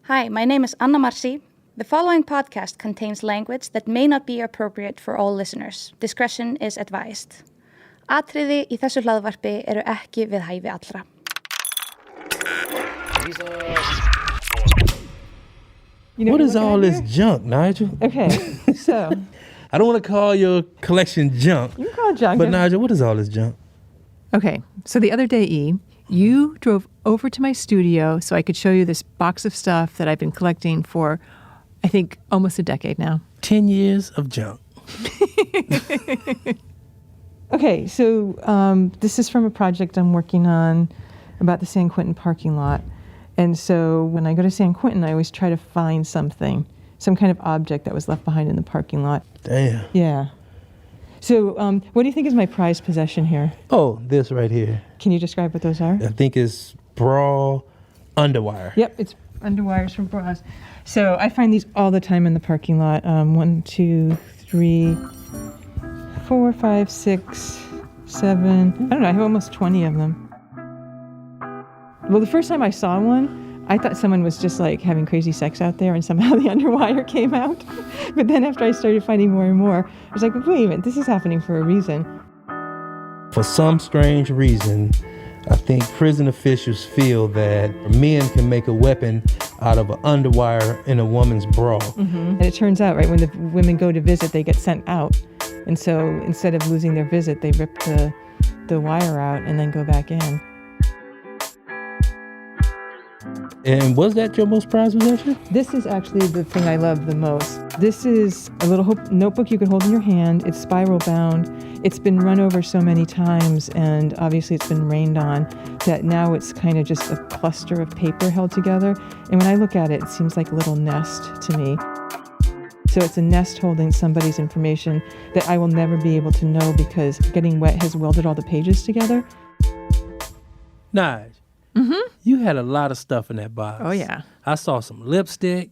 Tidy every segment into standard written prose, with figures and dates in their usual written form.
Hi, my name is Anna Marci. The following podcast contains language that may not be appropriate for all listeners. Discretion is advised. Atriði í þessu hlaðvarpi eru ekki við hæfi allra. What is all this junk, Nigel? Okay, so. I don't want to call your collection junk. You can call it junk. But Nigel, what is all this junk? Okay, so the other day, E, you drove over to my studio so I could show you this box of stuff that I've been collecting for, I think, almost a decade now. 10 years of junk. Okay, so this is from a project I'm working on about the San Quentin parking lot. And so when I go to San Quentin, I always try to find something, some kind of object that was left behind in the parking lot. Damn. Yeah. So what do you think is my prized possession here? Oh, this right here. Can you describe what those are? I think it's bra underwire. Yep, it's underwires from bras. So I find these all the time in the parking lot. 1, 2, 3, 4, 5, 6, 7. I don't know, I have almost 20 of them. Well, the first time I saw one, I thought someone was just like having crazy sex out there and somehow the underwire came out. But then after I started finding more and more, I was like, wait a minute, this is happening for a reason. For some strange reason, I think prison officials feel that men can make a weapon out of an underwire in a woman's bra. Mm-hmm. And it turns out, right, when the women go to visit, they get sent out. And so instead of losing their visit, they rip the wire out and then go back in. And was that your most prized possession? This is actually the thing I love the most. This is a little notebook you could hold in your hand. It's spiral bound. It's been run over so many times, and obviously it's been rained on, that now it's kind of just a cluster of paper held together. And when I look at it, it seems like a little nest to me. So it's a nest holding somebody's information that I will never be able to know because getting wet has welded all the pages together. Nige. Mm-hmm. You had a lot of stuff in that box. Oh, yeah. I saw some lipstick,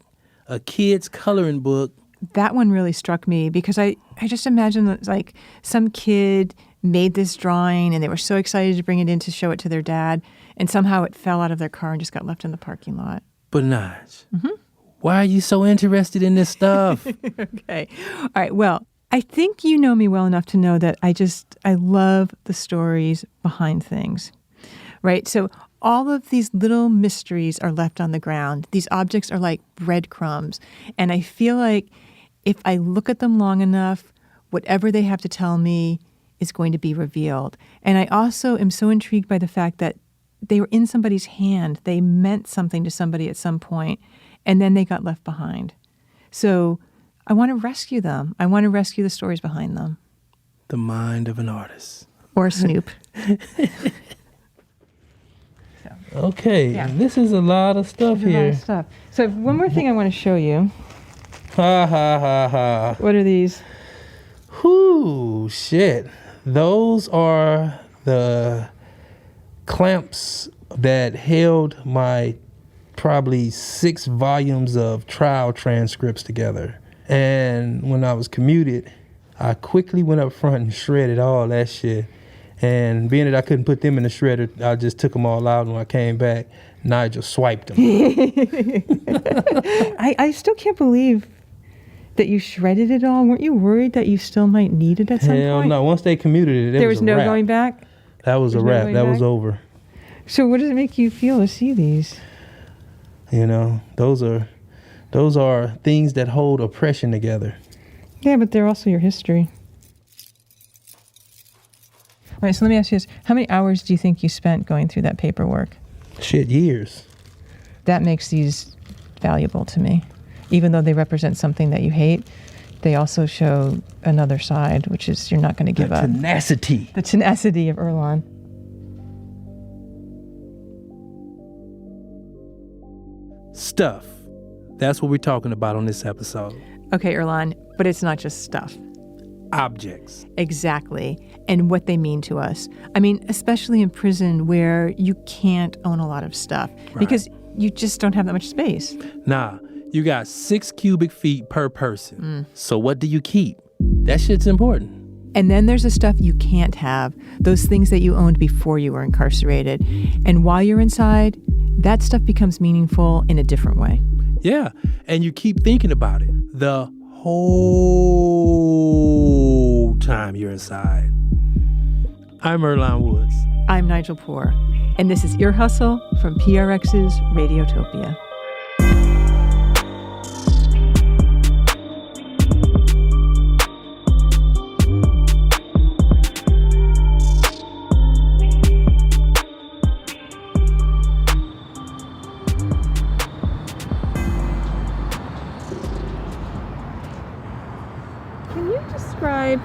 a kid's coloring book. That one really struck me because I just imagine that, like, some kid made this drawing and they were so excited to bring it in to show it to their dad, and somehow it fell out of their car and just got left in the parking lot. But Nige, why are you so interested in this stuff? Okay. All right. Well, I think you know me well enough to know that I love the stories behind things, right? So all of these little mysteries are left on the ground. These objects are like breadcrumbs. And I feel like if I look at them long enough, whatever they have to tell me is going to be revealed. And I also am so intrigued by the fact that they were in somebody's hand. They meant something to somebody at some point, and then they got left behind. So I want to rescue them. I want to rescue the stories behind them. The mind of an artist. Or Snoop. Okay, Yeah. This is a lot of stuff There's a lot here. of stuff. So one more thing I want to show you. Ha ha ha ha. What are these? Whoo, shit. Those are the clamps that held my probably 6 volumes of trial transcripts together. And when I was commuted, I quickly went up front and shredded all that shit. And being that I couldn't put them in the shredder, I just took them all out. And when I came back, Nigel swiped them. I still can't believe that you shredded it all. Weren't you worried that you still might need it at some Hell point? no. Once they commuted it, There was a no wrap. going back? That was a There's no wrap. going That was back? over. So what does it make you feel to see these? You know, those are things that hold oppression together. Yeah, but they're also your history. All right, so let me ask you this. How many hours do you think you spent going through that paperwork? Shit, years. That makes these valuable to me. Even though they represent something that you hate, they also show another side, which is you're not going to give up. Tenacity. The tenacity of Earlonne. Stuff. That's what we're talking about on this episode. Okay, Earlonne, but it's not just stuff. Objects. Exactly. And what they mean to us. I mean, especially in prison where you can't own a lot of stuff because you just don't have that much space. Nah, you got 6 cubic feet per person. So what do you keep? That shit's important. And then there's the stuff you can't have, those things that you owned before you were incarcerated. And while you're inside, that stuff becomes meaningful in a different way. Yeah, and you keep thinking about it the whole time you're inside. I'm Earlonne Woods. I'm Nigel Poor, and this is Ear Hustle from PRX's Radiotopia. Can you describe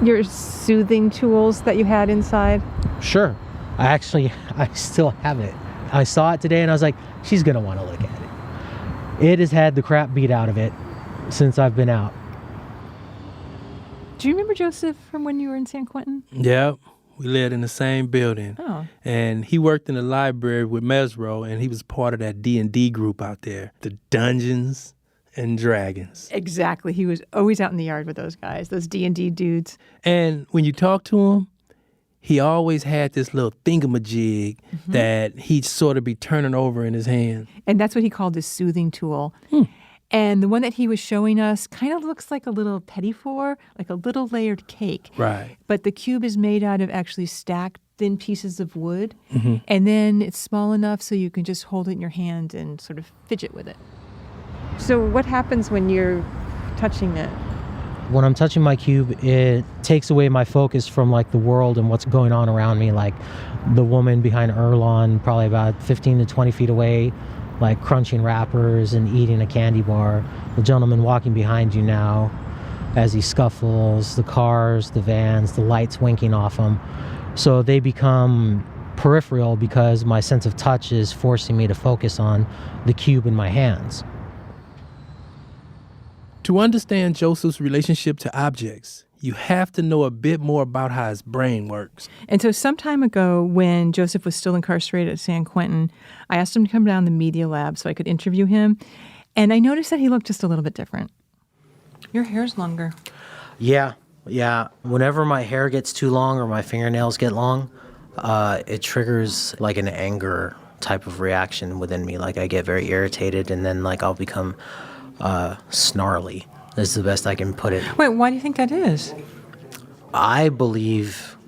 your soothing tools that you had inside? Sure. I still have it. I saw it today and I was like, she's going to want to look at it. It has had the crap beat out of it since I've been out. Do you remember Joseph from when you were in San Quentin? Yep, we lived in the same building. Oh. And he worked in the library with Mesro, and he was part of that D&D group out there, the Dungeons and Dragons. Exactly. He was always out in the yard with those guys, those D&D dudes. And when you talk to him, he always had this little thingamajig that he'd sort of be turning over in his hand. And that's what he called his soothing tool. And the one that he was showing us kind of looks like a little petit four, like a little layered cake. Right. But the cube is made out of actually stacked thin pieces of wood. And then it's small enough so you can just hold it in your hand and sort of fidget with it. So what happens when you're touching it? When I'm touching my cube, it takes away my focus from like the world and what's going on around me. Like the woman behind Earlonne, probably about 15 to 20 feet away, like crunching wrappers and eating a candy bar. The gentleman walking behind you now as he scuffles, the cars, the vans, the lights winking off him. So they become peripheral because my sense of touch is forcing me to focus on the cube in my hands. To understand Joseph's relationship to objects, you have to know a bit more about how his brain works. And so some time ago, when Joseph was still incarcerated at San Quentin, I asked him to come down to the media lab so I could interview him. And I noticed that he looked just a little bit different. Your hair's longer. Yeah. Whenever my hair gets too long or my fingernails get long, it triggers like an anger type of reaction within me. Like I get very irritated and then like I'll become snarly. This is the best I can put it. Wait, why do you think that is? I believe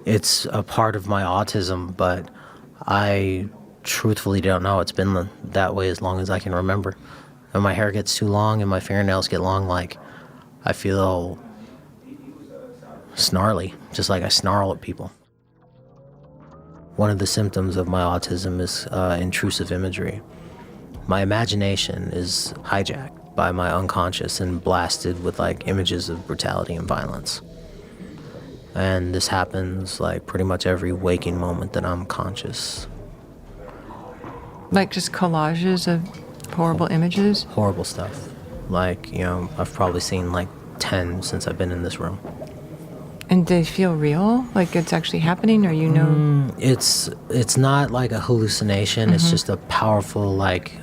it's a part of my autism, but I truthfully don't know. It's been that way as long as I can remember. When my hair gets too long and my fingernails get long, like I feel snarly, just like I snarl at people. One of the symptoms of my autism is intrusive imagery. My imagination is hijacked by my unconscious and blasted with like images of brutality and violence. And this happens like pretty much every waking moment that I'm conscious. Like just collages of horrible images? Horrible stuff. Like, you know, I've probably seen like 10 since I've been in this room. And they feel real? Like it's actually happening, or you know? It's not like a hallucination. It's just a powerful like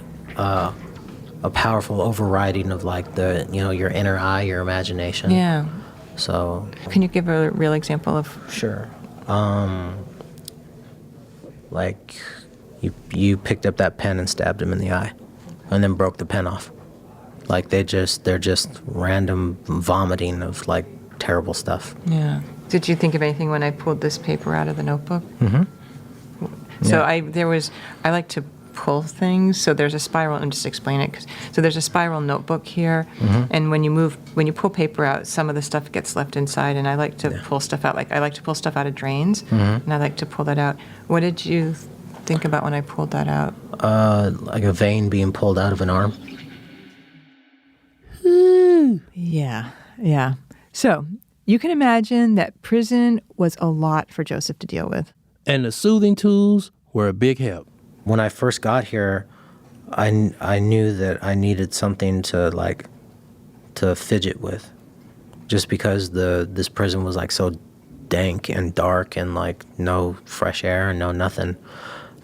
a powerful overriding of like the, you know, your inner eye, your imagination. Yeah. So. Can you give a real example of? Sure. Like you picked up that pen and stabbed him in the eye, and then broke the pen off. Like they're just random vomiting of like terrible stuff. Yeah. Did you think of anything when I pulled this paper out of the notebook? So Yeah. I like to pull things. So there's a spiral, and just explain it. So there's a spiral notebook here, and when you pull paper out, some of the stuff gets left inside, and I like to pull stuff out. Like I like to pull stuff out of drains, and I like to pull that out. What did you think about when I pulled that out? Like a vein being pulled out of an arm. Yeah. So you can imagine that prison was a lot for Joseph to deal with. And the soothing tools were a big help. When I first got here, I knew that I needed something to fidget with, just because this prison was like so dank and dark and like no fresh air and no nothing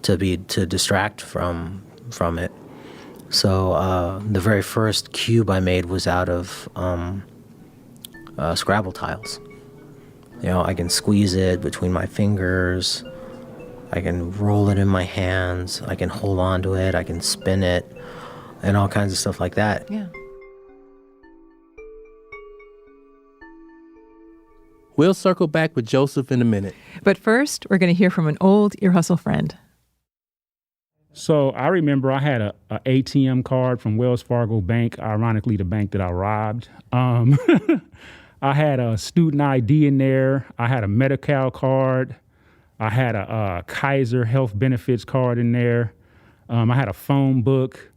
to distract from it. So the very first cube I made was out of Scrabble tiles. You know, I can squeeze it between my fingers. I can roll it in my hands. I can hold on to it. I can spin it. and all kinds of stuff like that. Yeah. We'll circle back with Joseph in a minute. But first, we're going to hear from an old Ear Hustle friend. So I remember I had a ATM card from Wells Fargo Bank, ironically the bank that I robbed. I had a student ID in there. I had a Medi-Cal card. I had a Kaiser Health Benefits card in there. I had a phone book.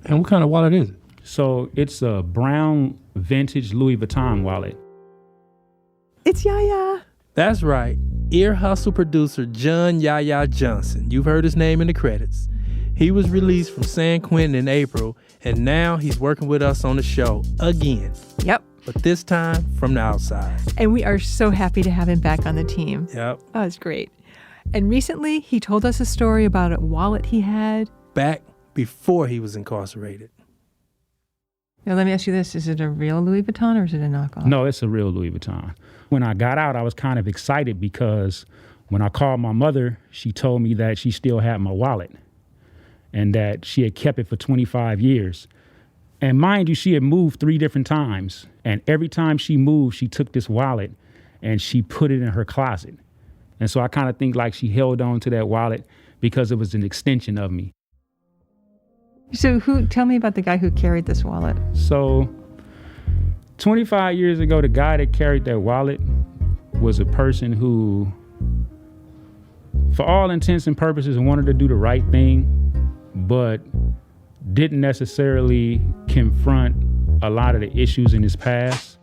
And what kind of wallet is it? So it's a brown vintage Louis Vuitton wallet. It's Yaya. That's right. Ear Hustle producer John Yaya Johnson. You've heard his name in the credits. He was released from San Quentin in April, and now he's working with us on the show again. Yep. But this time from the outside. And we are so happy to have him back on the team. Yep. Oh, it's great. And recently, he told us a story about a wallet he had. Back before he was incarcerated. Now, let me ask you this. Is it a real Louis Vuitton or is it a knockoff? No, it's a real Louis Vuitton. When I got out, I was kind of excited because when I called my mother, she told me that she still had my wallet and that she had kept it for 25 years. And mind you, she had moved 3 different times. And every time she moved, she took this wallet and she put it in her closet. And so I kind of think like she held on to that wallet because it was an extension of me. So tell me about the guy who carried this wallet. So 25 years ago, the guy that carried that wallet was a person who, for all intents and purposes, wanted to do the right thing, but didn't necessarily confront a lot of the issues in his past.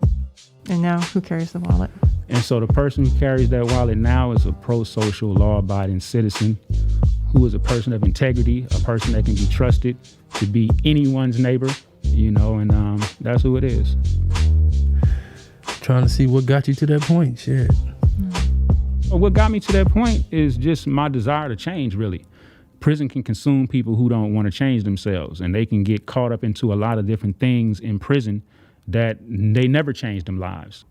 And now who carries the wallet? And so the person who carries that wallet now is a pro-social, law-abiding citizen who is a person of integrity, a person that can be trusted to be anyone's neighbor, and that's who it is. Trying to see what got you to that point. Shit. What got me to that point is just my desire to change, really. Prison can consume people who don't want to change themselves, and they can get caught up into a lot of different things in prison that they never changed them lives.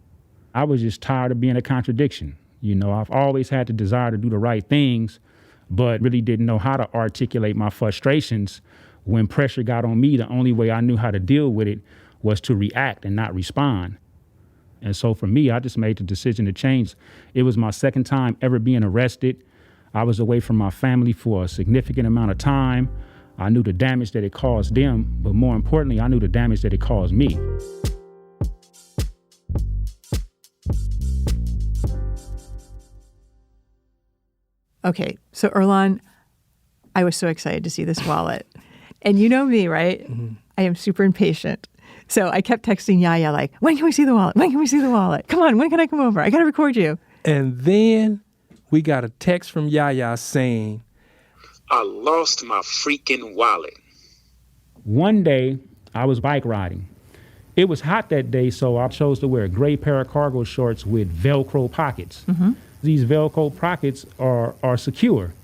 I was just tired of being a contradiction. I've always had the desire to do the right things, but really didn't know how to articulate my frustrations. When pressure got on me, the only way I knew how to deal with it was to react and not respond. And so for me, I just made the decision to change. It was my second time ever being arrested. I was away from my family for a significant amount of time. I knew the damage that it caused them, but more importantly, I knew the damage that it caused me. Okay, so Earlonne, I was so excited to see this wallet. And you know me, right? Mm-hmm. I am super impatient. So I kept texting Yaya like, when can we see the wallet? When can we see the wallet? Come on, when can I come over? I got to record you. And then we got a text from Yaya saying, I lost my freaking wallet. One day, I was bike riding. It was hot that day, so I chose to wear a gray pair of cargo shorts with Velcro pockets. Mm-hmm. These Velcro pockets are secure.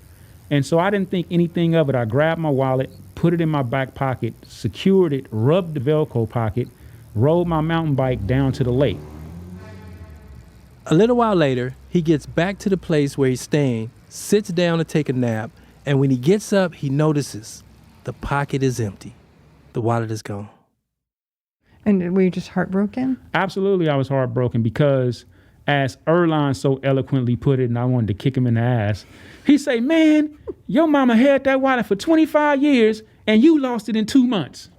And so I didn't think anything of it. I grabbed my wallet, put it in my back pocket, secured it, rubbed the Velcro pocket, rode my mountain bike down to the lake. A little while later, he gets back to the place where he's staying, sits down to take a nap, and when he gets up, he notices the pocket is empty. The wallet is gone. And were you just heartbroken? Absolutely, I was heartbroken because, as Earlonne so eloquently put it, and I wanted to kick him in the ass, he say, man, your mama had that wallet for 25 years and you lost it in 2 months.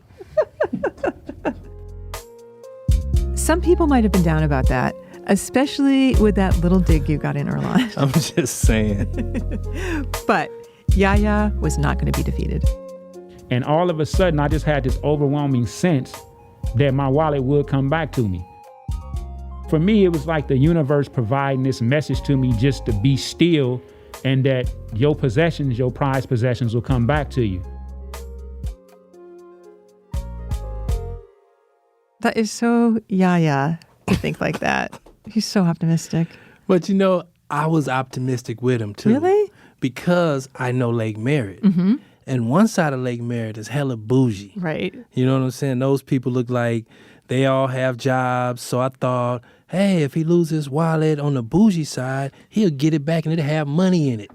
Some people might have been down about that, especially with that little dig you got in, Earlonne. I'm just saying. But Yaya was not going to be defeated. And all of a sudden, I just had this overwhelming sense that my wallet would come back to me. For me, it was like the universe providing this message to me just to be still and that your possessions, your prized possessions will come back to you. That is so Yaya to think like that. He's so optimistic. But I was optimistic with him too. Really? Because I know Lake Merritt. Mm-hmm. And one side of Lake Merritt is hella bougie. Right. You know what I'm saying? Those people look like they all have jobs. So I thought, hey, if he loses his wallet on the bougie side, he'll get it back and it'll have money in it.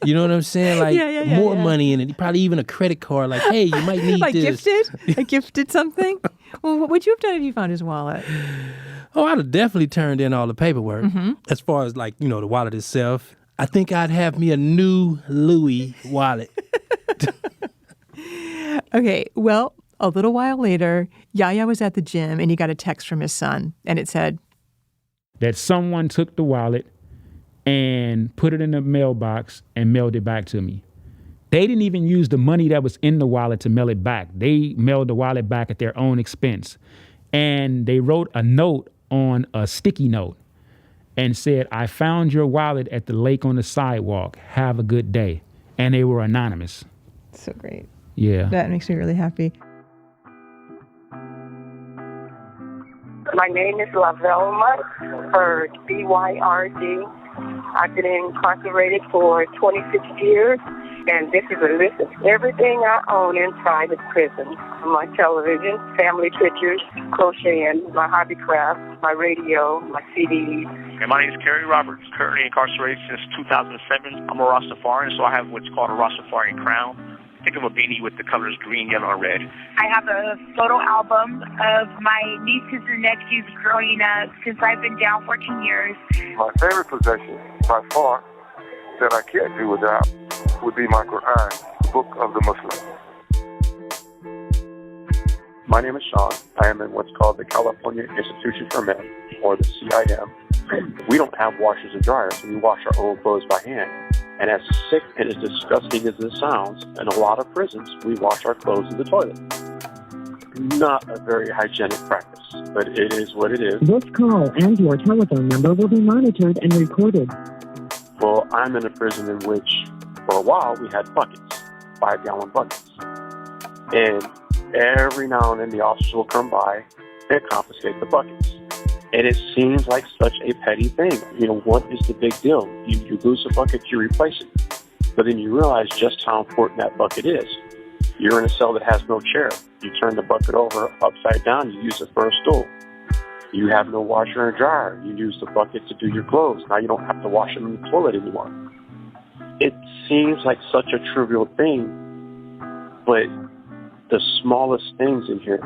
You know what I'm saying? Like more money in it. Probably even a credit card. Like, hey, you might need like this. Gifted? I gifted something? Well, what would you have done if you found his wallet? Oh, I'd have definitely turned in all the paperwork. As far as like, the wallet itself, I think I'd have me a new Louis wallet. Okay, well, a little while later, Yahya was at the gym and he got a text from his son, and it said that someone took the wallet and put it in the mailbox and mailed it back to me. They didn't even use the money that was in the wallet to mail it back. They mailed the wallet back at their own expense. And they wrote a note on a sticky note and said, I found your wallet at the lake on the sidewalk. Have a good day. And they were anonymous. So great. Yeah. That makes me really happy. My name is Lavelma Bird, B-Y-R-D. I've been incarcerated for 26 years, and this is a list of everything I own inside the prison. My television, family pictures, crocheting, my hobby craft, my radio, my CDs. And my name is Kerry Roberts, currently incarcerated since 2007. I'm a Rastafarian, so I have what's called a Rastafarian crown. Think of a beanie with the colors green, yellow, and red. I have a photo album of my nieces and nephews growing up since I've been down 14 years. My favorite possession, by far, that I can't do without, would be my Quran, the book of the Muslim. My name is Sean. I am in what's called the California Institution for Men, or the CIM. We don't have washers and dryers, so we wash our old clothes by hand. And as sick and as disgusting as this sounds, in a lot of prisons, we wash our clothes in the toilet. Not a very hygienic practice, but it is what it is. This call and your telephone number will be monitored and recorded. Well, I'm in a prison in which, for a while, we had buckets, 5-gallon buckets. And every now and then, the officers will come by and confiscate the buckets. And it seems like such a petty thing. What is the big deal? You lose a bucket, you replace it. But then you realize just how important that bucket is. You're in a cell that has no chair. You turn the bucket over upside down, you use it for a stool. You have no washer and dryer. You use the bucket to do your clothes. Now you don't have to wash them in the toilet anymore. It seems like such a trivial thing, but the smallest things in here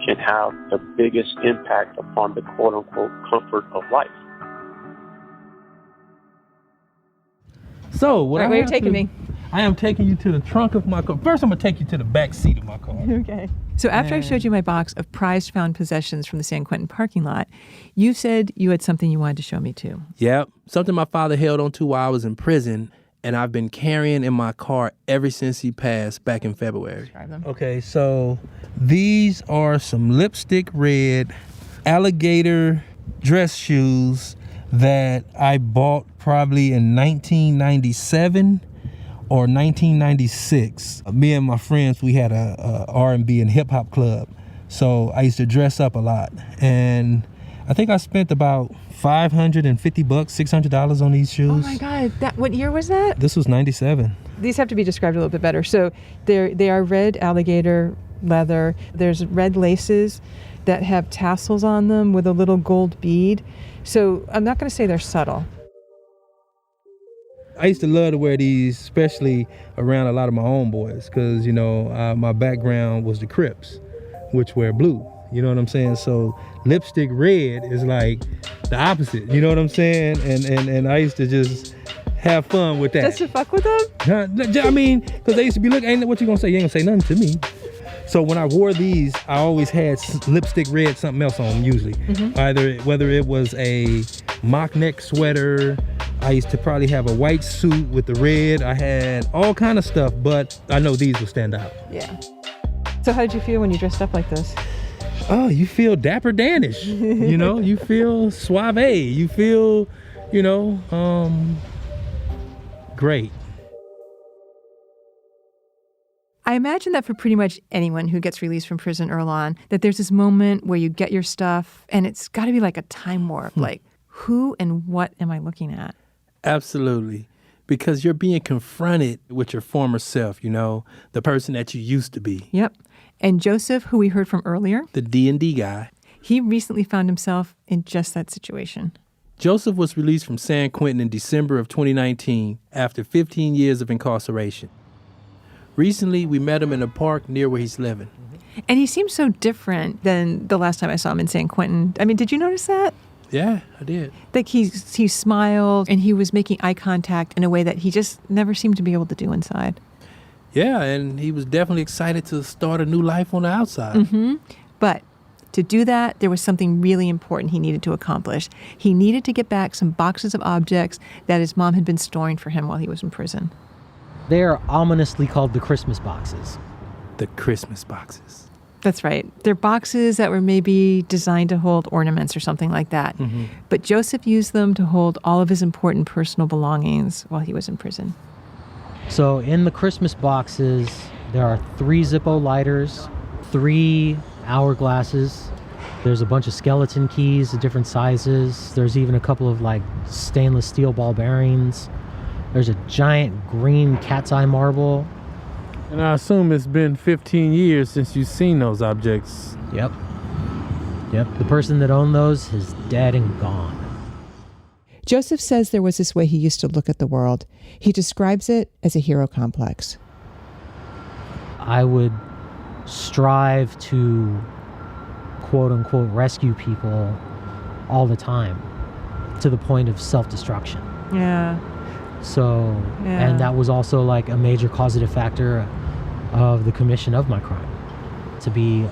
can have the biggest impact upon the quote-unquote comfort of life. So, where are you taking me? I am taking you to the trunk of my car. First, I'm going to take you to the back seat of my car. Okay. So after I showed you my box of prized found possessions from the San Quentin parking lot, you said you had something you wanted to show me too. Yep. Something my father held on to while I was in prison, and I've been carrying in my car ever since he passed back in February. Describe them. Okay, so these are some lipstick red alligator dress shoes that I bought probably in 1997 or 1996. Me and my friends, we had a R&B and hip hop club. So I used to dress up a lot. And I think I spent about $550, $600 on these shoes. Oh my God, what year was that? This was 97. These have to be described a little bit better. So they are red alligator leather. There's red laces that have tassels on them with a little gold bead. So I'm not going to say they're subtle. I used to love to wear these, especially around a lot of my homeboys, because, my background was the Crips, which wear blue. You know what I'm saying? So lipstick red is like the opposite. You know what I'm saying? And I used to just have fun with that. Just to fuck with them? I mean, because they used to be looking, ain't what you gonna say? You ain't gonna say nothing to me. So when I wore these, I always had lipstick red something else on them usually. Mm-hmm. Whether it was a mock neck sweater, I used to probably have a white suit with the red. I had all kind of stuff, but I know these will stand out. Yeah. So how did you feel when you dressed up like this? Oh, you feel dapper Danish, you feel suave, you feel, great. I imagine that for pretty much anyone who gets released from prison, Earlonne, that there's this moment where you get your stuff and it's got to be like a time warp. Like, who and what am I looking at? Absolutely. Because you're being confronted with your former self, the person that you used to be. Yep. And Joseph, who we heard from earlier, the D&D guy, he recently found himself in just that situation. Joseph was released from San Quentin in December of 2019 after 15 years of incarceration. Recently, we met him in a park near where he's living. And he seems so different than the last time I saw him in San Quentin. I mean, did you notice that? Yeah, I did. Like he smiled and he was making eye contact in a way that he just never seemed to be able to do inside. Yeah, and he was definitely excited to start a new life on the outside. Mm-hmm. But to do that, there was something really important he needed to accomplish. He needed to get back some boxes of objects that his mom had been storing for him while he was in prison. They are ominously called the Christmas boxes. The Christmas boxes. That's right. They're boxes that were maybe designed to hold ornaments or something like that. Mm-hmm. But Joseph used them to hold all of his important personal belongings while he was in prison. So in the Christmas boxes, there are 3 Zippo lighters, 3 hourglasses. There's a bunch of skeleton keys of different sizes. There's even a couple of like stainless steel ball bearings. There's a giant green cat's eye marble. And I assume it's been 15 years since you've seen those objects. Yep. The person that owned those is dead and gone. Joseph says there was this way he used to look at the world. He describes it as a hero complex. I would strive to, quote unquote, rescue people all the time to the point of self-destruction. Yeah. So, Yeah. And that was also like a major causative factor of the commission of my crime. To be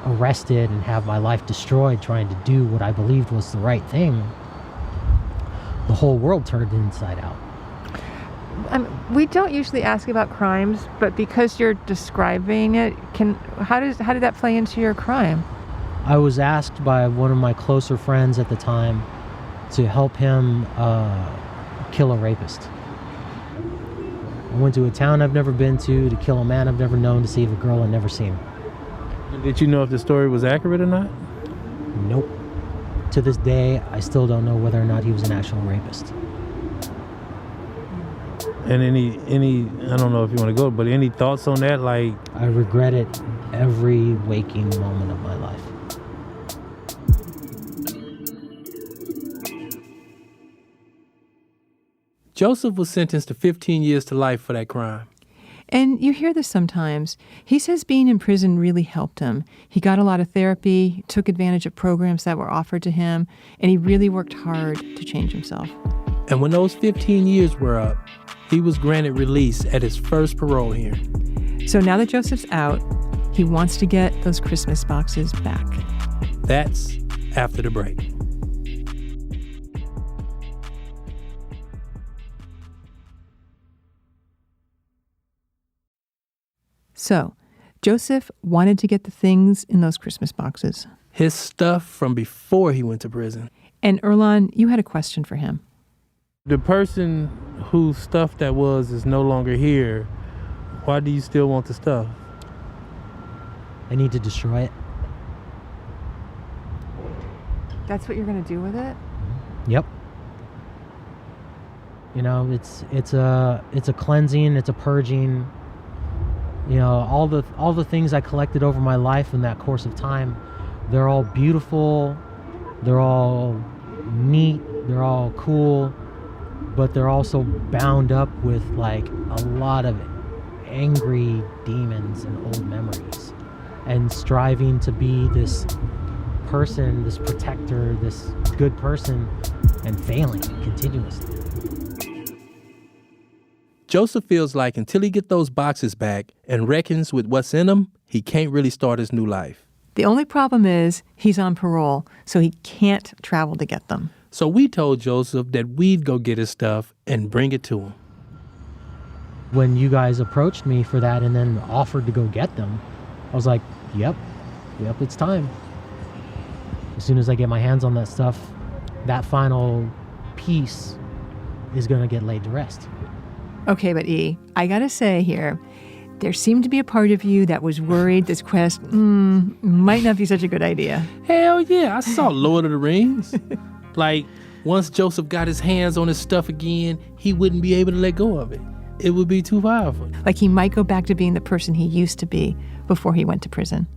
arrested and have my life destroyed trying to do what I believed was the right thing, the whole world turned inside out. We don't usually ask about crimes, but because you're describing it, how did that play into your crime? I was asked by one of my closer friends at the time to help him kill a rapist. I went to a town I've never been to kill a man I've never known, to save a girl I've never seen. Did you know if the story was accurate or not? Nope. To this day, I still don't know whether or not he was an actual rapist. And any I don't know if you want to go, but any thoughts on that? Like, I regret it every waking moment of my life. Joseph was sentenced to 15 years to life for that crime. And you hear this sometimes. He says being in prison really helped him. He got a lot of therapy, took advantage of programs that were offered to him, and he really worked hard to change himself. And when those 15 years were up, he was granted release at his first parole hearing. So now that Joseph's out, he wants to get those Christmas boxes back. That's after the break. So, Joseph wanted to get the things in those Christmas boxes. His stuff from before he went to prison. And Earlonne, you had a question for him. The person whose stuff that was is no longer here. Why do you still want the stuff? I need to destroy it. That's what you're going to do with it? Yep. You know, it's a cleansing, it's a purging. You know, all the things I collected over my life in that course of time, they're all beautiful, they're all neat, they're all cool, but they're also bound up with like a lot of angry demons and old memories, and striving to be this person, this protector, this good person, and failing continuously. Joseph feels like until he gets those boxes back and reckons with what's in them, he can't really start his new life. The only problem is he's on parole, so he can't travel to get them. So we told Joseph that we'd go get his stuff and bring it to him. When you guys approached me for that and then offered to go get them, I was like, yep, it's time. As soon as I get my hands on that stuff, that final piece is going to get laid to rest. Okay, but E, I gotta say here, there seemed to be a part of you that was worried this quest might not be such a good idea. Hell yeah, I saw Lord of the Rings. Like, once Joseph got his hands on his stuff again, he wouldn't be able to let go of it. It would be too powerful. Like he might go back to being the person he used to be before he went to prison.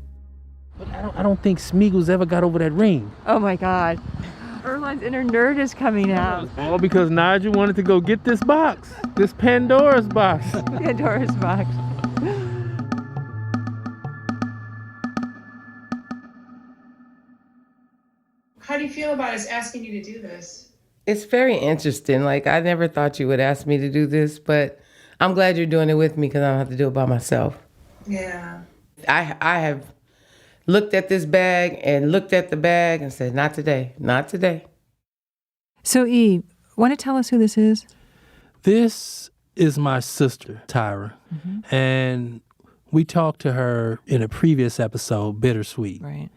But I I don't think Smeagol's ever got over that ring. Oh my God. Erlon's inner nerd is coming out. All because Nigel wanted to go get this box. This Pandora's box. Pandora's box. How do you feel about us asking you to do this? It's very interesting. Like, I never thought you would ask me to do this, but I'm glad you're doing it with me because I don't have to do it by myself. Yeah. I have looked at this bag and looked at the bag and said, not today, not today. So, E, want to tell us who this is? This is my sister, Tyra. Mm-hmm. And we talked to her in a previous episode, Bittersweet. Right.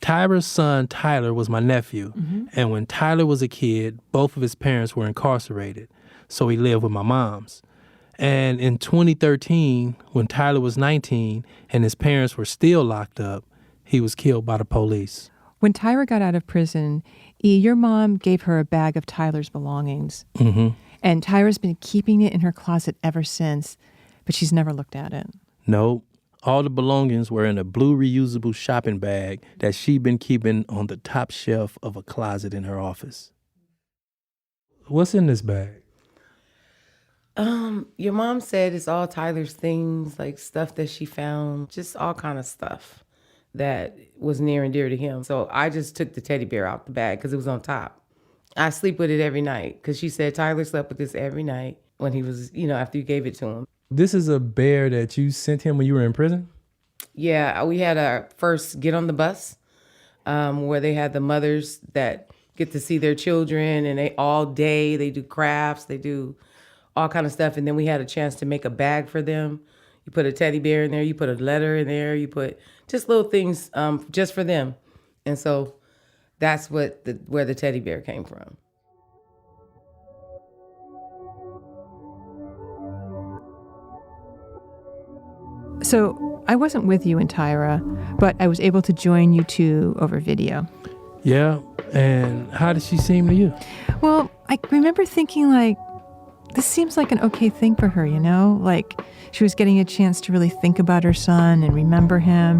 Tyra's son, Tyler, was my nephew. Mm-hmm. And when Tyler was a kid, both of his parents were incarcerated. So he lived with my mom's. And in 2013, when Tyler was 19 and his parents were still locked up, he was killed by the police. When Tyra got out of prison, E, your mom gave her a bag of Tyler's belongings. Mm-hmm. And Tyra's been keeping it in her closet ever since, but she's never looked at it. Nope. All the belongings were in a blue reusable shopping bag that she'd been keeping on the top shelf of a closet in her office. What's in this bag? Your mom said it's all Tyler's things, like stuff that she found, just all kind of stuff that was near and dear to him. So I just took the teddy bear out the bag because it was on top. I sleep with it every night because she said Tyler slept with this every night when he was, after you gave it to him. This is a bear that you sent him when you were in prison? Yeah, we had our first Get on the Bus where they had the mothers that get to see their children and they do crafts, they do all kind of stuff. And then we had a chance to make a bag for them. You put a teddy bear in there, you put a letter in there, you put just little things just for them. And so that's where the teddy bear came from. So I wasn't with you and Tyra, but I was able to join you two over video. Yeah, and how did she seem to you? Well, I remember thinking this seems like an okay thing for her, Like she was getting a chance to really think about her son and remember him.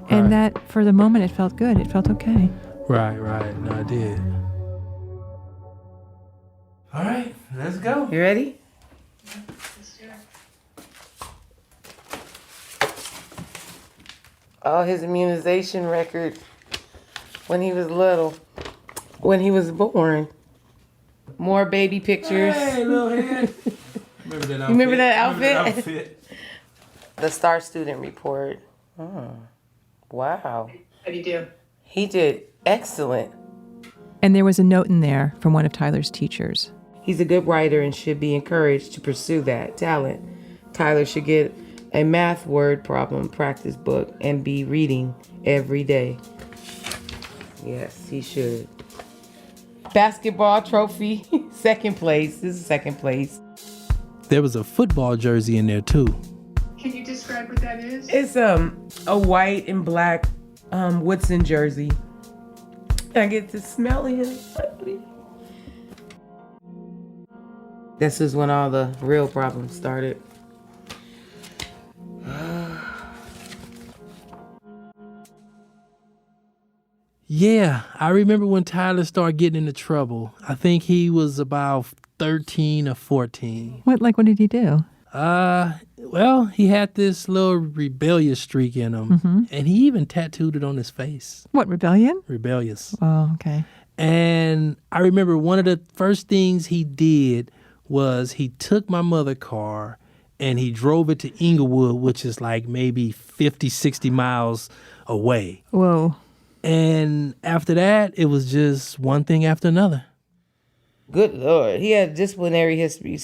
And that for the moment it felt good. It felt okay. Right. No, I did. All right, let's go. You ready? All his immunization record when he was little, when he was born. More baby pictures. Hey, little head. Remember that outfit? You remember that outfit? Remember that outfit? The STAR student report. Oh, wow. How do you do? He did excellent. And there was a note in there from one of Tyler's teachers. He's a good writer and should be encouraged to pursue that talent. Tyler should get a math word problem practice book and be reading every day. Yes, he should. Basketball trophy, second place. This is second place. There was a football jersey in there too. Can you describe what that is? It's a white and black Woodson jersey. I get to smell him. This is when all the real problems started. Yeah, I remember when Tyler started getting into trouble. I think he was about 13 or 14. What did he do? Well, he had this little rebellious streak in him, Mm-hmm. and he even tattooed it on his face. What, rebellion? Rebellious. Oh, okay. And I remember one of the first things he did was he took my mother's car and he drove it to Inglewood, which is like maybe 50, 60 miles away. Whoa. And after that, it was just one thing after another. Good Lord. He had disciplinary history,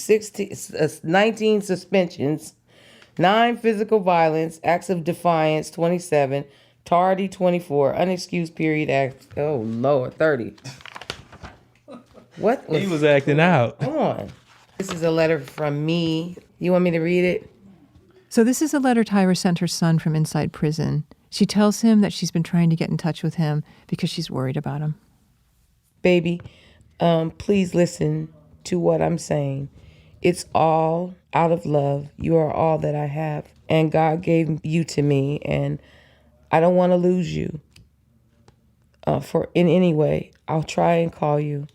19 suspensions, 9 physical violence, acts of defiance, 27, tardy, 24, unexcused period act, oh Lord, 30. What was... He was acting out. Come on. This is a letter from me. You want me to read it? So this is a letter Tyra sent her son from inside prison. She tells him that she's been trying to get in touch with him because she's worried about him. Baby, please listen to what I'm saying. It's all out of love. You are all that I have. And God gave you to me, and I don't want to lose you. for in any way, I'll try and call you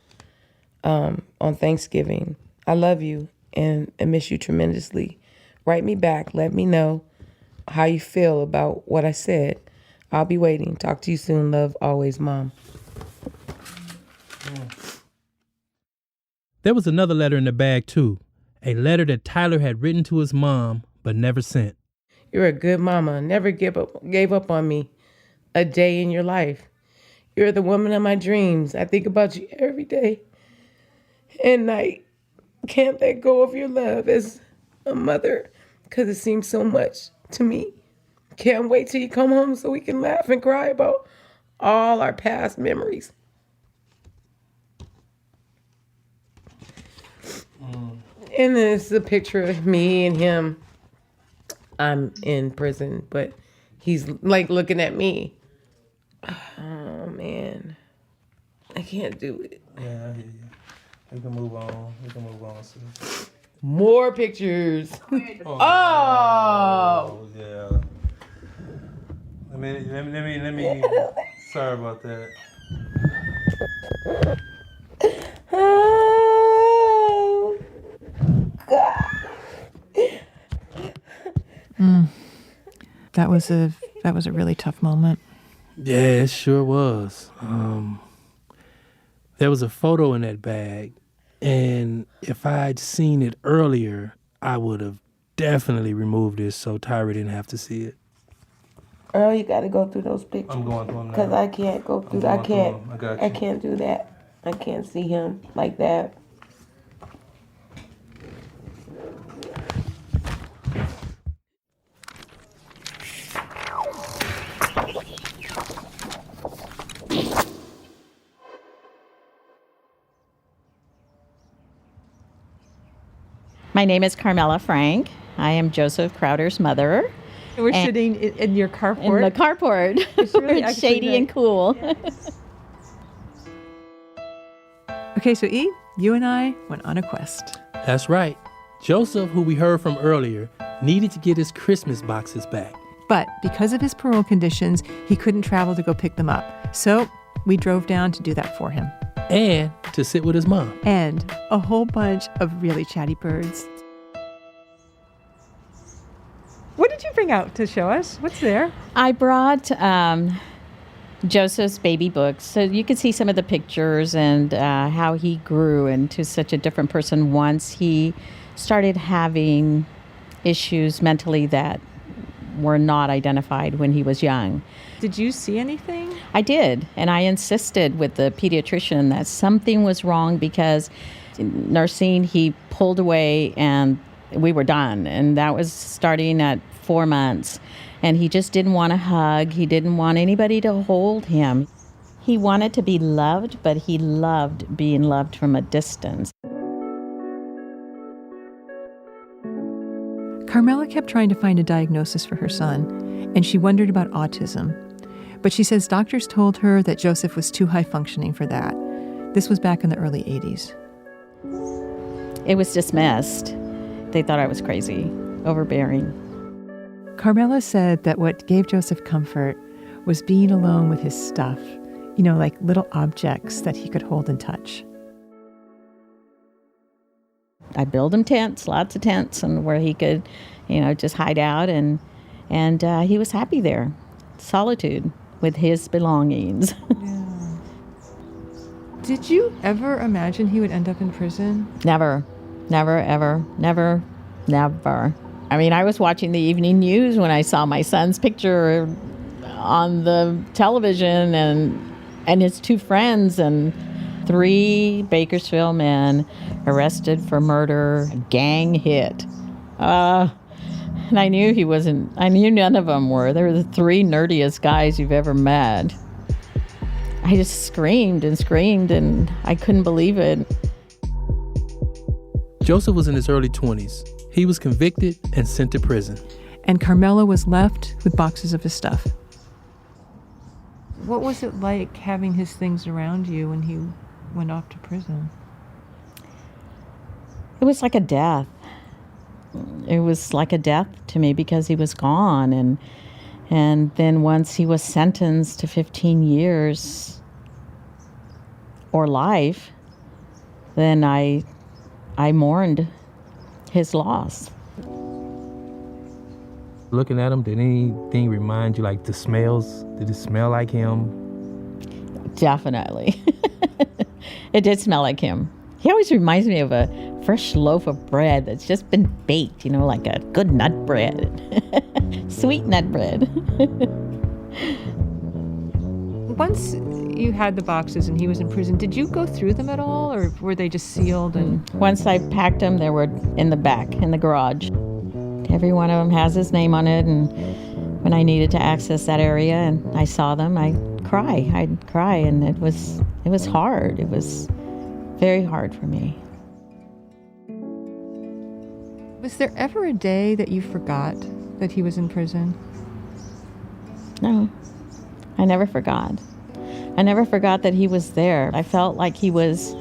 on Thanksgiving. I love you and miss you tremendously. Write me back. Let me know how you feel about what I said. I'll be waiting. Talk to you soon. Love, always, Mom. There was another letter in the bag, too. A letter that Tyler had written to his mom, but never sent. You're a good mama. Never gave up on me a day in your life. You're the woman of my dreams. I think about you every day and night. Can't let go of your love as a mother because it seems so much to me. Can't wait till you come home so we can laugh and cry about all our past memories. And it's a picture of me and him. I'm in prison, but he's like looking at me. Oh, man. I can't do it. Yeah, I hear you. We can move on. Sis. More pictures. Oh. Yeah. Let me. Sorry about that. Oh. God. That was a really tough moment. Yeah, it sure was. There was a photo in that bag, and if I'd seen it earlier, I would have definitely removed it so Tyra didn't have to see it. Oh, you got to go through those pictures. I'm going through them now. Because I can't go through. I can't do that. I can't see him like that. My name is Carmela Frank. I am Joseph Crowder's mother. We're sitting in your carport. In the carport. It's really it's shady and cool. Yes. Okay, so E, you and I went on a quest. That's right. Joseph, who we heard from earlier, needed to get his Christmas boxes back. But because of his parole conditions, he couldn't travel to go pick them up. So we drove down to do that for him. And to sit with his mom. And a whole bunch of really chatty birds. What did you bring out to show us? What's there? I brought Joseph's baby books, so you can see some of the pictures and how he grew into such a different person once he started having issues mentally that were not identified when he was young. Did you see anything? I did, and I insisted with the pediatrician that something was wrong because nursing, he pulled away and we were done. And that was starting at 4 months. And he just didn't want to hug. He didn't want anybody to hold him. He wanted to be loved, but he loved being loved from a distance. Carmela kept trying to find a diagnosis for her son, and she wondered about autism. But she says doctors told her that Joseph was too high functioning for that. This was back in the early 80s. It was dismissed. They thought I was crazy, overbearing. Carmela said that what gave Joseph comfort was being alone with his stuff, you know, like little objects that he could hold and touch. I built him tents, lots of tents, and where he could, just hide out, and he was happy there. Solitude with his belongings. Yeah. Did you ever imagine he would end up in prison? Never, ever, never. I mean, I was watching the evening news when I saw my son's picture on the television and his two friends and 3 Bakersfield men arrested for murder, gang hit. And I knew I knew none of them were. They were the 3 nerdiest guys you've ever met. I just screamed and I couldn't believe it. Joseph was in his early 20s. He was convicted and sent to prison. And Carmela was left with boxes of his stuff. What was it like having his things around you when he went off to prison? It was like a death. It was like a death to me because he was gone. And then once he was sentenced to 15 years, or life, then I mourned his loss. Looking at him, did anything remind you, like the smells? Did it smell like him? Definitely. It did smell like him. He always reminds me of a fresh loaf of bread that's just been baked, like a good nut bread. Sweet nut bread. Once you had the boxes and he was in prison, did you go through them at all, or were they just sealed? And Once I packed them, they were in the back, in the garage. Every one of them has his name on it, and when I needed to access that area and I saw them, I'd cry, and it was hard. It was very hard for me. Was there ever a day that you forgot that he was in prison? No, I never forgot. I never forgot that he was there. I felt like he was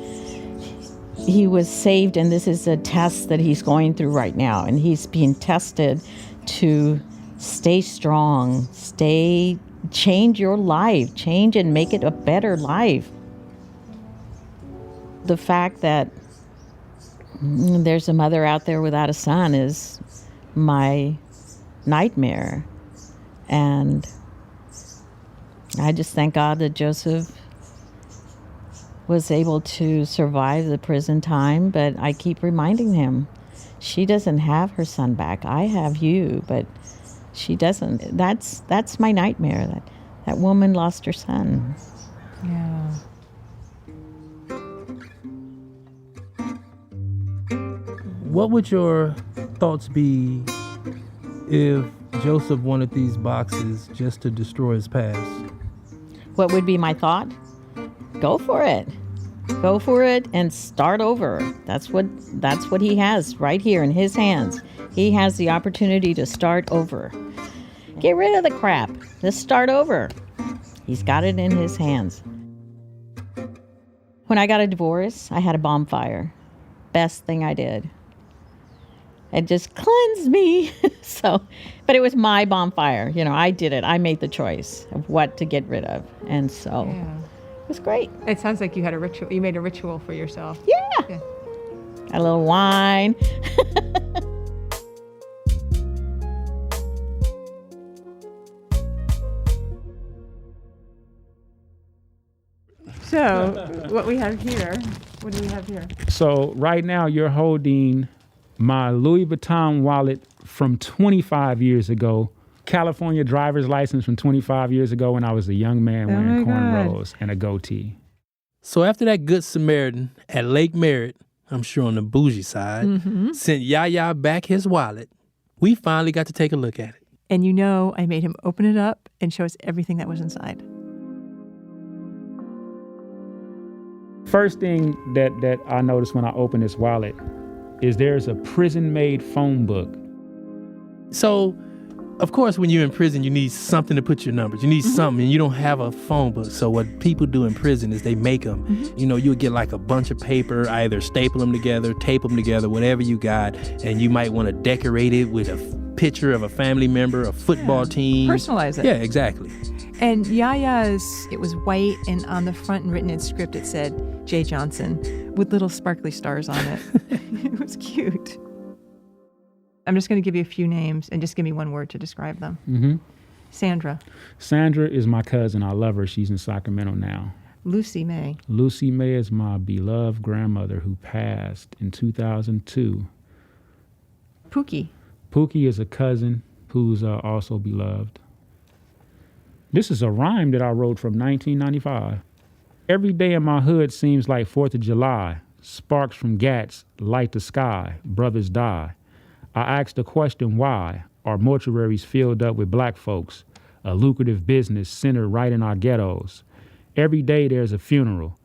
saved, and this is a test that he's going through right now, and he's being tested to stay strong, change your life, change and make it a better life. The fact that there's a mother out there without a son is my nightmare. And I just thank God that Joseph was able to survive the prison time, but I keep reminding him, she doesn't have her son back. I have you, but she doesn't. That's my nightmare, that woman lost her son. Yeah. What would your thoughts be if Joseph wanted these boxes just to destroy his past? What would be my thought? Go for it. Go for it and start over. That's what he has right here in his hands. He has the opportunity to start over. Get rid of the crap. Just start over. He's got it in his hands. When I got a divorce, I had a bonfire. Best thing I did. It just cleansed me. But it was my bonfire. I did it. I made the choice of what to get rid of. And so it was great. It sounds like you had a ritual. You made a ritual for yourself. Yeah. Got a little wine. So, what do we have here? So right now you're holding my Louis Vuitton wallet from 25 years ago, California driver's license from 25 years ago when I was a young man wearing cornrows and a goatee. So after that Good Samaritan at Lake Merritt, I'm sure on the bougie side, sent Yaya back his wallet, we finally got to take a look at it. And I made him open it up and show us everything that was inside. First thing that I noticed when I opened this wallet is there's a prison-made phone book. So, of course, when you're in prison, you need something to put your numbers. You need something, and you don't have a phone book. So what people do in prison is they make them. You'll get like a bunch of paper, either staple them together, tape them together, whatever you got, and you might want to decorate it with a picture of a family member, a football team. Personalize it. Yeah, exactly. And Yaya's, it was white, and on the front and written in script, it said J. Johnson with little sparkly stars on it. It was cute. I'm just going to give you a few names and just give me one word to describe them. Sandra. Sandra is my cousin. I love her. She's in Sacramento now. Lucy May. Lucy May is my beloved grandmother who passed in 2002. Pookie. Pookie is a cousin who's also beloved. This is a rhyme that I wrote from 1995. Every day in my hood seems like 4th of July. Sparks from gats light the sky. Brothers die. I ask the question why are mortuaries filled up with black folks? A lucrative business centered right in our ghettos. Every day there's a funeral.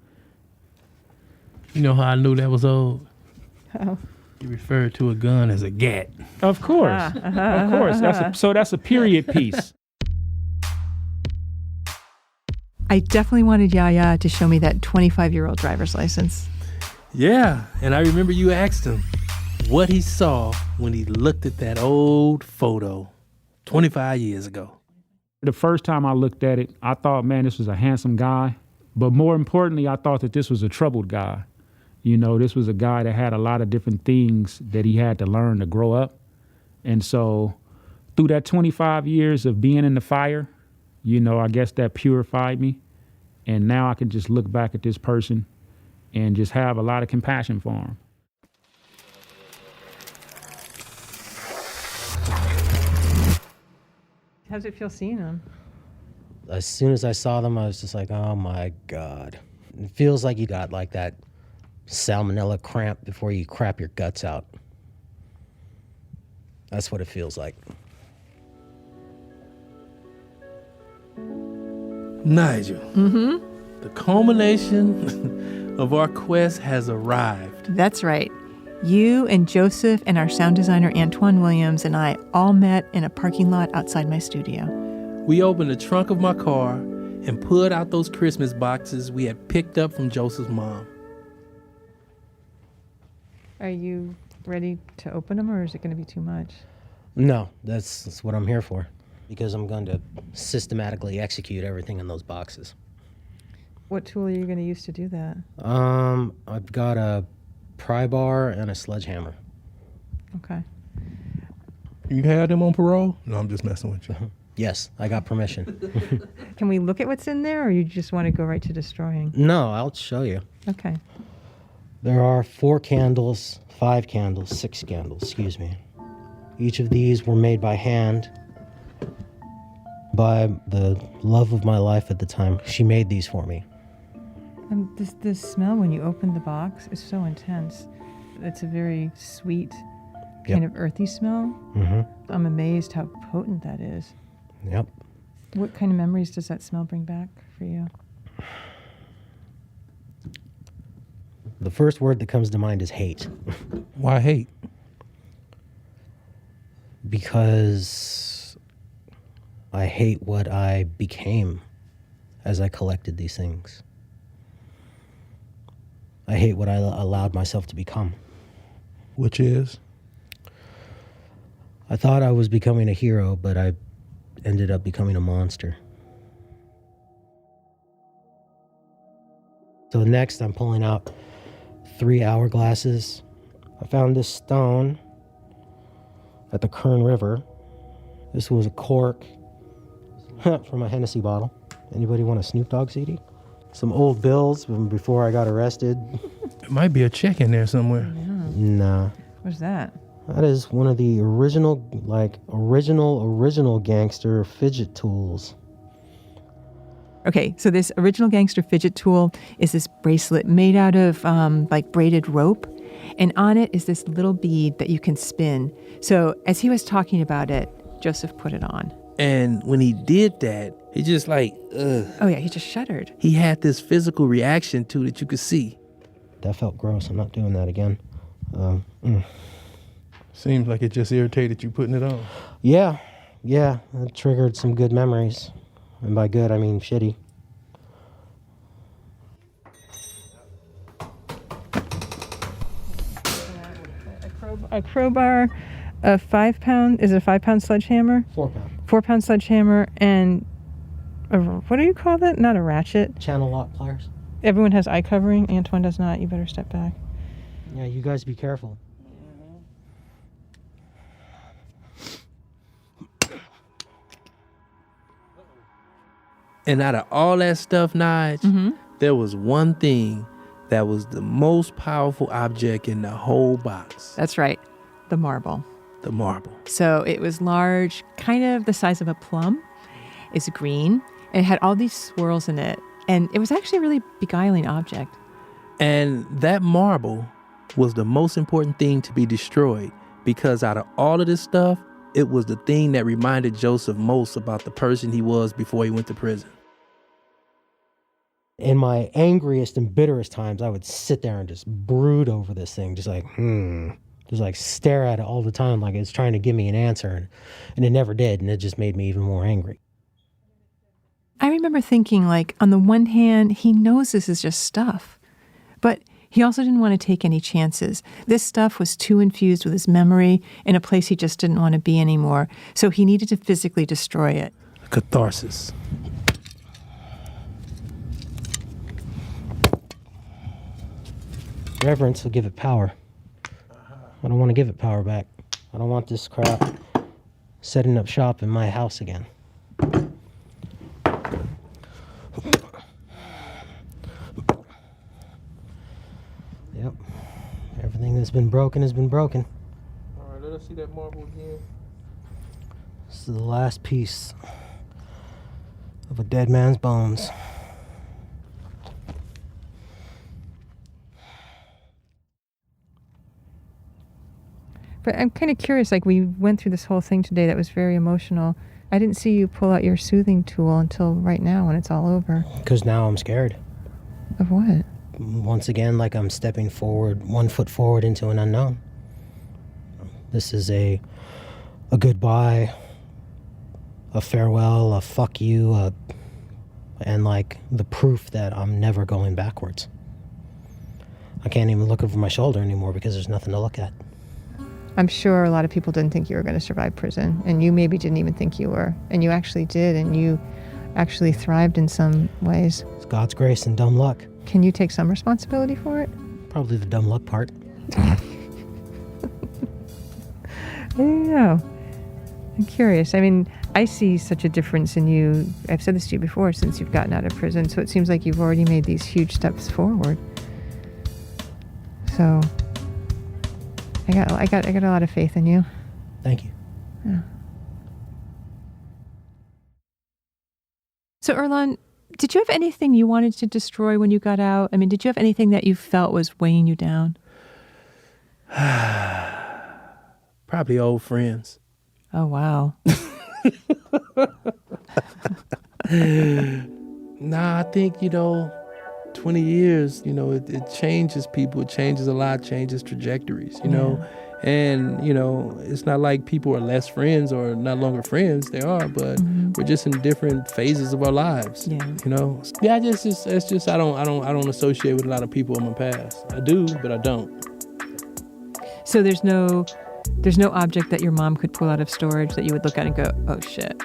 You know how I knew that was old? Oh. You referred to a gun as a gat. Of course. Of course. That's a period piece. I definitely wanted Yaya to show me that 25-year-old driver's license. Yeah, and I remember you asked him what he saw when he looked at that old photo 25 years ago. The first time I looked at it, I thought, man, this was a handsome guy. But more importantly, I thought that this was a troubled guy. You know, this was a guy that had a lot of different things that he had to learn to grow up. And so through that 25 years of being in the fire, you know, I guess that purified me. And now I can just look back at this person and just have a lot of compassion for him. How does it feel seeing them? As soon as I saw them, I was just like, oh my God. It feels like you got like that salmonella cramp before you crap your guts out. That's what it feels like. Nigel. Mm-hmm. The culmination of our quest has arrived. That's right. You and Joseph and our sound designer Antoine Williams and I all met in a parking lot outside my studio. We opened the trunk of my car and pulled out those Christmas boxes we had picked up from Joseph's mom. Are you ready to open them, or is it going to be too much? No, that's what I'm here for. Because I'm going to systematically execute everything in those boxes. What tool are you going to use to do that? I've got a pry bar and a sledgehammer. Okay. You had them on parole? No, I'm just messing with you. Yes, I got permission. Can we look at what's in there, or you just want to go right to destroying? No, I'll show you. Okay. There are 4 candles, 5 candles, 6 candles, excuse me. Each of these were made by hand by the love of my life at the time. She made these for me. This smell when you open the box is so intense. It's a very sweet, kind of earthy smell. Mm-hmm. I'm amazed how potent that is. Yep. What kind of memories does that smell bring back for you? The first word that comes to mind is hate. Why hate? Because I hate what I became as I collected these things. I hate what I allowed myself to become. Which is? I thought I was becoming a hero, but I ended up becoming a monster. So next I'm pulling out 3 hourglasses. I found this stone at the Kern River. This was a cork from a Hennessy bottle. Anybody want a Snoop Dogg CD? Some old bills from before I got arrested. It might be a check in there somewhere. Yeah. Nah. What's that? That is one of the original gangster fidget tools. Okay, so this original gangster fidget tool is this bracelet made out of braided rope. And on it is this little bead that you can spin. So as he was talking about it, Joseph put it on. And when he did that, he just ugh. Oh yeah, he just shuddered. He had this physical reaction to it that you could see. That felt gross. I'm not doing that again. Seems like it just irritated you putting it on. Yeah, it triggered some good memories. And by good, I mean shitty. A crowbar, a 5 pound, is it a 5 pound sledgehammer? 4 pound. 4 pound sledgehammer, and what do you call that? Not a ratchet. Channel lock pliers. Everyone has eye covering. Antoine does not. You better step back. Yeah, you guys be careful. And out of all that stuff, Nige, there was one thing that was the most powerful object in the whole box. That's right. The marble. The marble. So it was large, kind of the size of a plum. It's green. And it had all these swirls in it. And it was actually a really beguiling object. And that marble was the most important thing to be destroyed, because out of all of this stuff, it was the thing that reminded Joseph most about the person he was before he went to prison. In my angriest and bitterest times, I would sit there and just brood over this thing, just like stare at it all the time, like it's trying to give me an answer, and it never did, and it just made me even more angry. I remember thinking, on the one hand, he knows this is just stuff, but he also didn't want to take any chances. This stuff was too infused with his memory in a place he just didn't want to be anymore, so he needed to physically destroy it. Catharsis. Reverence will give it power. I don't want to give it power back. I don't want this crap setting up shop in my house again. Yep. Everything that's been broken has been broken. All right, let us see that marble again. This is the last piece of a dead man's bones. But I'm kind of curious, like we went through this whole thing today that was very emotional. I didn't see you pull out your soothing tool until right now when it's all over. Because now I'm scared. Of what? Once again, like I'm stepping forward, 1 foot forward into an unknown. This is a goodbye, a farewell, a fuck you, and like the proof that I'm never going backwards. I can't even look over my shoulder anymore because there's nothing to look at. I'm sure a lot of people didn't think you were going to survive prison, and you maybe didn't even think you were, and you actually did, and you actually thrived in some ways. It's God's grace and dumb luck. Can you take some responsibility for it? Probably the dumb luck part. I don't know. I'm curious. I mean, I see such a difference in you. I've said this to you before, since you've gotten out of prison, so it seems like you've already made these huge steps forward. So I got a lot of faith in you. Thank you. Yeah. So Earlonne, did you have anything you wanted to destroy when you got out? I mean, did you have anything that you felt was weighing you down? Probably old friends. Oh, wow. Nah, I think, 20 years, it changes people. It changes a lot, changes trajectories, you know. And, it's not like people are less friends or not longer friends. They are, but we're just in different phases of our lives. Yeah. Yeah, I don't associate with a lot of people in my past. I do, but I don't. So there's no object that your mom could pull out of storage that you would look at and go, oh shit.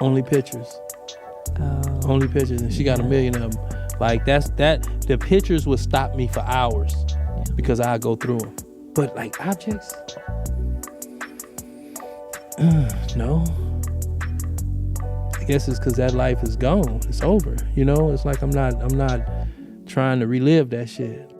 Only pictures. Oh. Only pictures, and she got a million of them. Like the pictures would stop me for hours because I go through them. But like objects, no. I guess it's because that life is gone. It's over. It's like I'm not trying to relive that shit.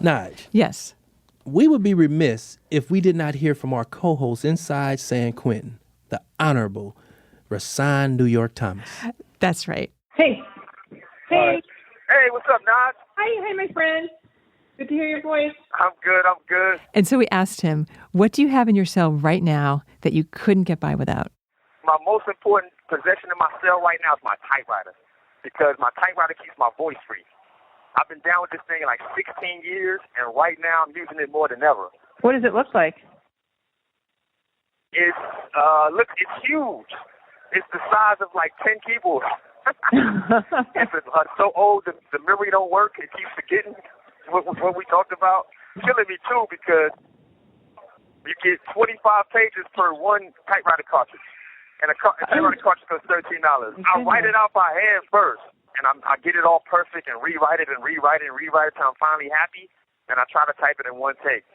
Nige. Yes. We would be remiss if we did not hear from our co-host inside San Quentin, the Honorable Rasan New York Thomas. That's right. Hey. Hey. Hey, what's up, Naj? Hi, my friend. Good to hear your voice. I'm good. And so we asked him, what do you have in your cell right now that you couldn't get by without? My most important possession in my cell right now is my typewriter, because my typewriter keeps my voice free. I've been down with this thing like 16 years, and right now I'm using it more than ever. What does it look like? It's huge. It's the size of like 10 keyboards. It's so old the memory don't work. It keeps forgetting what we talked about. Killing me too, because you get 25 pages per one typewriter cartridge, and a typewriter cartridge costs $13. I write it out by hand first. And I get it all perfect and rewrite it until I'm finally happy. And I try to type it in one take.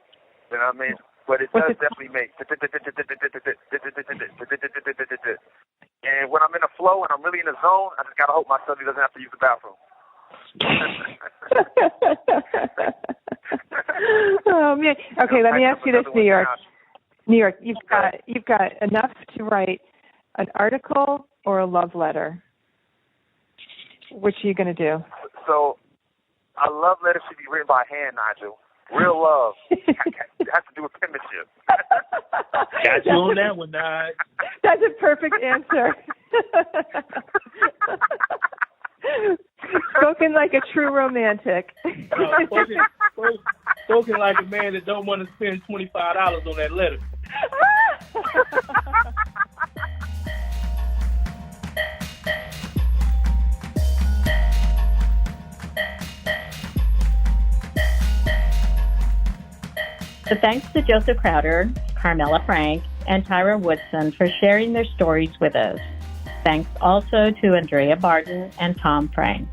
You know what I mean? But it does definitely make. And when I'm in a flow and I'm really in a zone, I just gotta hope my son doesn't have to use the bathroom. Oh man. Okay, let me ask you this, New York. New York, you've got enough to write an article or a love letter. Which are you going to do? So, a love letter should be written by hand, Nigel. Real love. It has to do with penmanship. Got you on that one, Nige. That's a perfect answer. Spoken like a true romantic. Spoken like a man that don't want to spend $25 on that letter. So thanks to Joseph Crowder, Carmela Frank, and Tyra Woodson for sharing their stories with us. Thanks also to Andrea Barton and Tom Frank.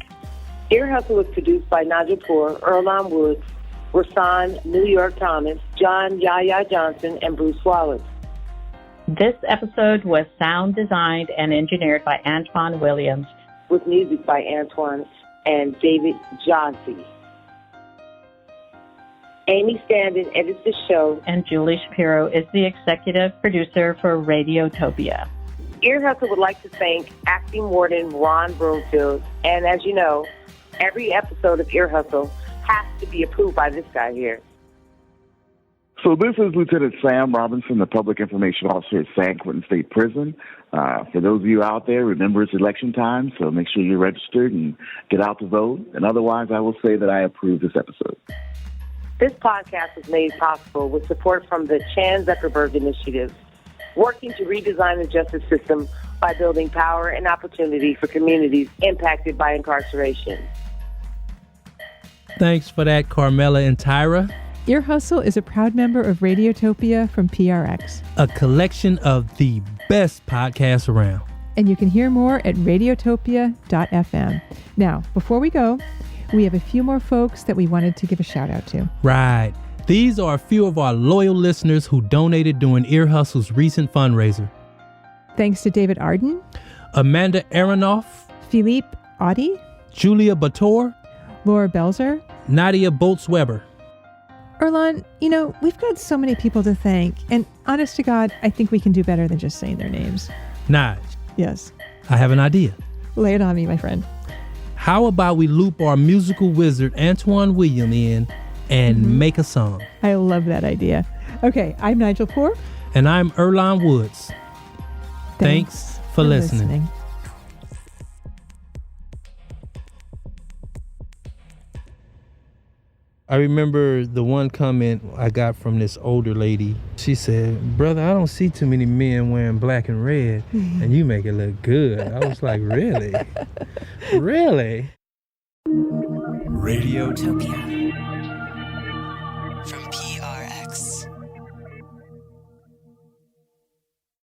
Ear Hustle was produced by Nigel Poor, Earlonne Woods, Rasan New York Thomas, John Yaya Johnson, and Bruce Wallace. This episode was sound designed and engineered by Antoine Williams, with music by Antoine and David Johnsey. Amy Standen edits the show, and Julie Shapiro is the executive producer for Radiotopia. Ear Hustle would like to thank acting warden Ron Broomfield, and as you know, every episode of Ear Hustle has to be approved by this guy here. So this is Lieutenant Sam Robinson, the Public Information Officer at San Quentin State Prison. For those of you out there, remember it's election time, so make sure you're registered and get out to vote. And otherwise, I will say that I approve this episode. This podcast was made possible with support from the Chan Zuckerberg Initiative, working to redesign the justice system by building power and opportunity for communities impacted by incarceration. Thanks for that, Carmela and Tyra. Ear Hustle is a proud member of Radiotopia from PRX, a collection of the best podcasts around. And you can hear more at radiotopia.fm. Now, before we go, we have a few more folks that we wanted to give a shout out to. Right. These are a few of our loyal listeners who donated during Ear Hustle's recent fundraiser. Thanks to David Arden, Amanda Aronoff, Philippe Audi, Julia Bator, Laura Belzer, Nadia Boltz-Weber. Earlonne, we've got so many people to thank, and honest to God, I think we can do better than just saying their names. Nige. Yes. I have an idea. Lay it on me, my friend. How about we loop our musical wizard Antoine William in and make a song? I love that idea. Okay, I'm Nigel Poor. And I'm Earlonne Woods. Thanks for listening. I remember the one comment I got from this older lady. She said, "Brother, I don't see too many men wearing black and red, and you make it look good." I was like, really? Really? Radiotopia.